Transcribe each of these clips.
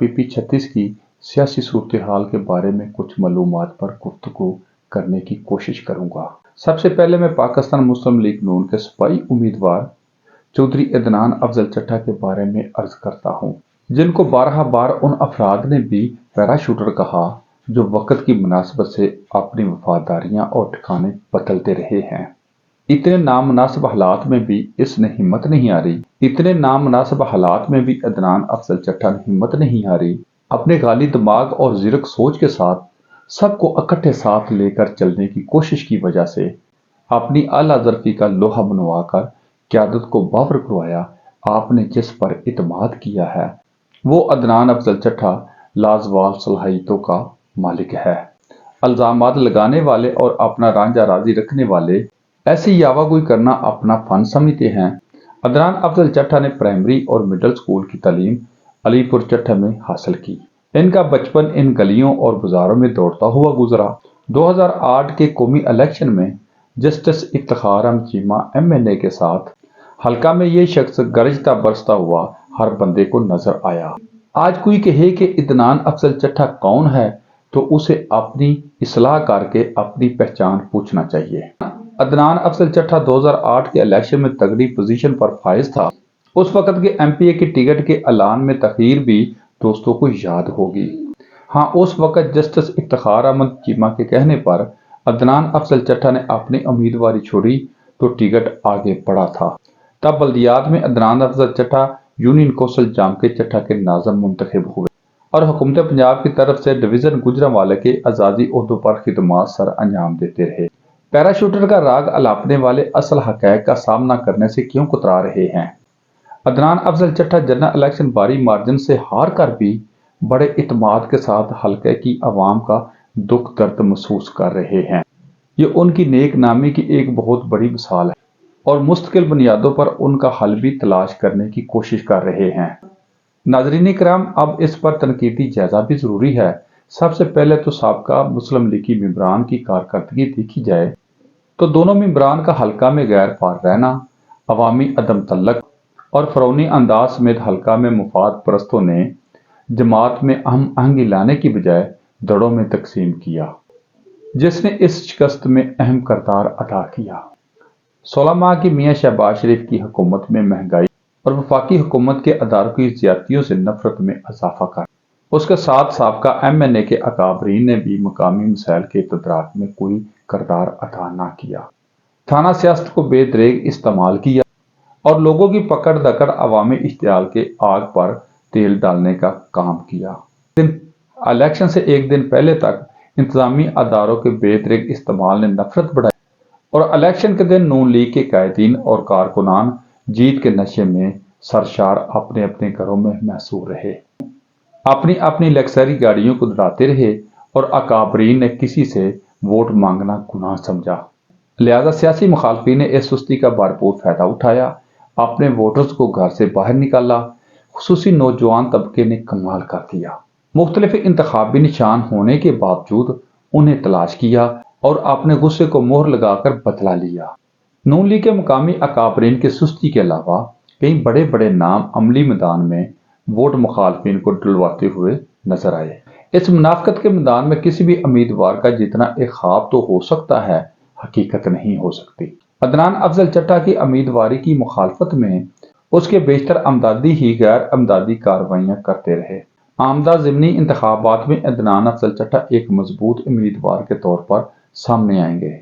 PP 36 کی سیاسی صورتحال کے بارے میں کچھ معلومات پر گفتگو کرنے کی کوشش کروں گا۔ سب سے پہلے میں پاکستان مسلم لیگ نون کے صوبائی امیدوار چودھری عدنان افضل چٹھا کے بارے میں عرض کرتا ہوں، جن کو بارہا بار ان افراد نے بھی پیراشوٹر کہا جو وقت کی مناسبت سے اپنی وفاداریاں اور ٹھکانے بدلتے رہے ہیں۔ اتنے نامناسب حالات میں بھی اس نے ہمت نہیں ہاری عدنان افضل چٹھا نے ہمت نہیں ہاری اپنے غالی دماغ اور زرک سوچ کے ساتھ سب کو اکٹھے ساتھ لے کر چلنے کی کوشش کی وجہ سے اپنی اعلیٰ ظرفی کا لوہا بنوا کر قیادت کو باور کروایا۔ آپ نے جس پر اعتماد کیا ہے وہ عدنان افضل چٹھا لازوال صلاحیتوں کا مالک ہے۔ الزامات لگانے والے اور اپنا رانجھا راضی رکھنے والے ایسی یاوہ کرنا اپنا فن سمجھتے ہیں۔ عدنان افضل چٹھا نے پرائمری اور مڈل سکول کی تعلیم علی پور چٹھا میں حاصل کی۔ ان کا بچپن ان گلیوں اور بازاروں میں دوڑتا ہوا گزرا۔ 2008 کے قومی الیکشن میں جسٹس افتخار احمد چیمہ MNA کے ساتھ حلقہ میں یہ شخص گرجتا برستا ہوا ہر بندے کو نظر آیا۔ آج کوئی کہے کہ عدنان افضل چٹھا کون ہے تو اسے اپنی اصلاح کر کے اپنی پہچان پوچھنا چاہیے۔ عدنان افضل چٹھا 2008 کے الیکشن میں تگڑی پوزیشن پر فائز تھا۔ اس وقت کے MPA کے ٹکٹ کے اعلان میں تاخیر بھی دوستوں کو یاد ہوگی۔ ہاں، اس وقت جسٹس افتخار احمد چیمہ کے کہنے پر عدنان افضل چٹھا نے اپنی امیدواری چھوڑی تو ٹکٹ آگے بڑھا تھا۔ تب بلدیات میں عدنان افضل چٹھا یونین کوسل جام کے چٹھا کے ناظم منتخب ہوئے اور حکومت پنجاب کی طرف سے ڈویژن گجرانوالہ کے اعزازی عہدوں پر خدمات سر انجام دیتے رہے۔ پیراشوٹر کا راگ الاپنے والے اصل حقائق کا سامنا کرنے سے کیوں کترا رہے ہیں؟ عدنان افضل چٹھا جنرل الیکشن بھاری مارجن سے ہار کر بھی بڑے اعتماد کے ساتھ حلقے کی عوام کا دکھ درد محسوس کر رہے ہیں۔ یہ ان کی نیک نامی کی ایک بہت بڑی مثال ہے اور مستقل بنیادوں پر ان کا حل بھی تلاش کرنے کی کوشش کر رہے ہیں۔ ناظرین کرام، اب اس پر تنقیدی جائزہ بھی ضروری ہے۔ سب سے پہلے تو سابقہ مسلم لیگی ممبران کی کارکردگی دیکھی جائے تو دونوں ممبران کا حلقہ میں غیر فعال رہنا، عوامی عدم تعلق اور فرعونی انداز سمیت حلقہ میں مفاد پرستوں نے جماعت میں ہم آہنگی لانے کی بجائے دڑوں میں تقسیم کیا، جس نے اس شکست میں اہم کردار ادا کیا۔ 16 ماہ کی میاں شہباز شریف کی حکومت میں مہنگائی اور وفاقی حکومت کے اداروں کی زیادتیوں سے نفرت میں اضافہ کر اس کے ساتھ سابقہ MNA کے اکابرین نے بھی مقامی مسائل کے تدارک میں کوئی کردار ادا نہ کیا۔ تھانہ سیاست کو بے دریغ استعمال کیا اور لوگوں کی پکڑ دکڑ عوامی اشتعال کے آگ پر تیل ڈالنے کا کام کیا۔ الیکشن سے ایک دن پہلے تک انتظامی اداروں کے بے دریغ استعمال نے نفرت بڑھائی اور الیکشن کے دن نون لیگ کے قائدین اور کارکنان جیت کے نشے میں سرشار اپنے اپنے گھروں میں محصور رہے، اپنی اپنی لگژری گاڑیوں کو دوڑاتے رہے اور اکابرین نے کسی سے ووٹ مانگنا گناہ سمجھا۔ لہذا سیاسی مخالفین نے اس سستی کا بھرپور فائدہ اٹھایا، اپنے ووٹرز کو گھر سے باہر نکالا۔ خصوصی نوجوان طبقے نے کمال کر دیا، مختلف انتخابی نشان ہونے کے باوجود انہیں تلاش کیا اور اپنے غصے کو مہر لگا کر بدلا لیا۔ نون لیگ کے مقامی اکابرین کی سستی کے علاوہ کئی بڑے بڑے نام عملی میدان میں ووٹ مخالفین کو ڈلواتے ہوئے نظر آئے۔ اس منافقت کے میدان میں کسی بھی امیدوار کا جتنا ایک خواب تو ہو سکتا ہے، حقیقت نہیں ہو سکتی۔ عدنان افضل چٹھا کی امیدواری کی مخالفت میں اس کے بیشتر امدادی ہی غیر امدادی کارروائیاں کرتے رہے۔ آمدہ ضمنی انتخابات میں عدنان افضل چٹھا ایک مضبوط امیدوار کے طور پر سامنے آئیں گے۔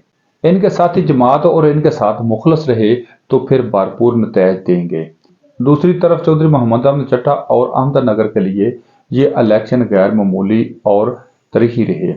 ان کے ساتھی جماعت اور ان کے ساتھ مخلص رہے تو پھر بھرپور نتائج دیں گے۔ دوسری طرف چودھری محمد احمد چٹھا اور احمد نگر کے لیے یہ الیکشن غیر معمولی اور تاریخی رہے۔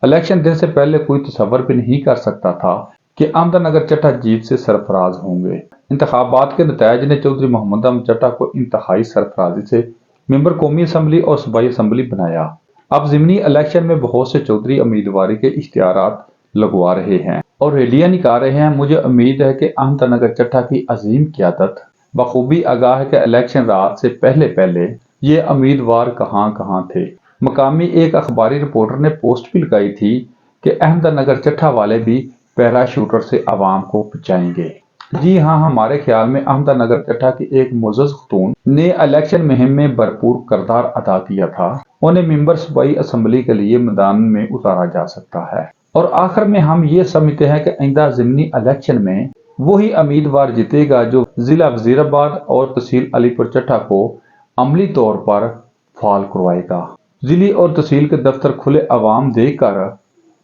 الیکشن دن سے پہلے کوئی تصور بھی نہیں کر سکتا تھا کہ احمد نگر چٹھا جیت سے سرفراز ہوں گے۔ انتخابات کے نتائج نے چودھری محمد احمد چٹھا کو انتہائی سرفرازی سے ممبر قومی اسمبلی اور صوبائی اسمبلی بنایا۔ اب ضمنی الیکشن میں بہت سے چودھری امیدواری کے اشتہارات لگوا رہے ہیں اور ریلیاں نکال رہے ہیں۔ مجھے امید ہے کہ احمد نگر چٹھا کی عظیم قیادت بخوبی آگاہ ہے کہ الیکشن رات سے پہلے یہ امیدوار کہاں تھے۔ مقامی ایک اخباری رپورٹر نے پوسٹ بھی لگائی تھی کہ احمد نگر چٹھا والے بھی پیراشوٹر سے عوام کو بچائیں گے۔ جی ہاں، ہمارے خیال میں احمدہ نگر چٹھا کی ایک معزز خاتون نے الیکشن مہم میں بھرپور کردار ادا کیا تھا، انہیں ممبر صوبائی اسمبلی کے لیے میدان میں اتارا جا سکتا ہے۔ اور آخر میں ہم یہ سمجھتے ہیں کہ آئندہ ضمنی الیکشن میں وہی امیدوار جیتے گا جو ضلع وزیر آباد اور تحصیل علی پور چٹھا کو عملی طور پر فعال کروائے گا۔ ضلع اور تحصیل کے دفتر کھلے عوام دیکھ کر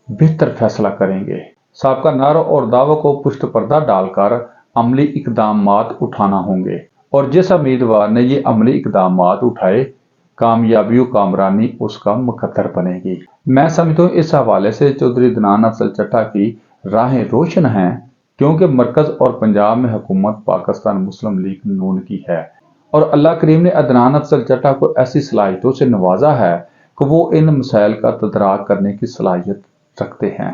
بہتر فیصلہ کریں گے۔ سابقہ نعروں اور دعووں کو پشت پردہ ڈال کر عملی اقدامات اٹھانا ہوں گے، اور جس امیدوار نے یہ عملی اقدامات اٹھائے، کامیابی و کامرانی اس کا مقدر بنے گی۔ میں سمجھتا ہوں اس حوالے سے چودھری عدنان افضل چٹھا کی راہیں روشن ہیں، کیونکہ مرکز اور پنجاب میں حکومت پاکستان مسلم لیگ نون کی ہے، اور اللہ کریم نے عدنان افضل چٹھا کو ایسی صلاحیتوں سے نوازا ہے کہ وہ ان مسائل کا تدارک کرنے کی صلاحیت رکھتے ہیں۔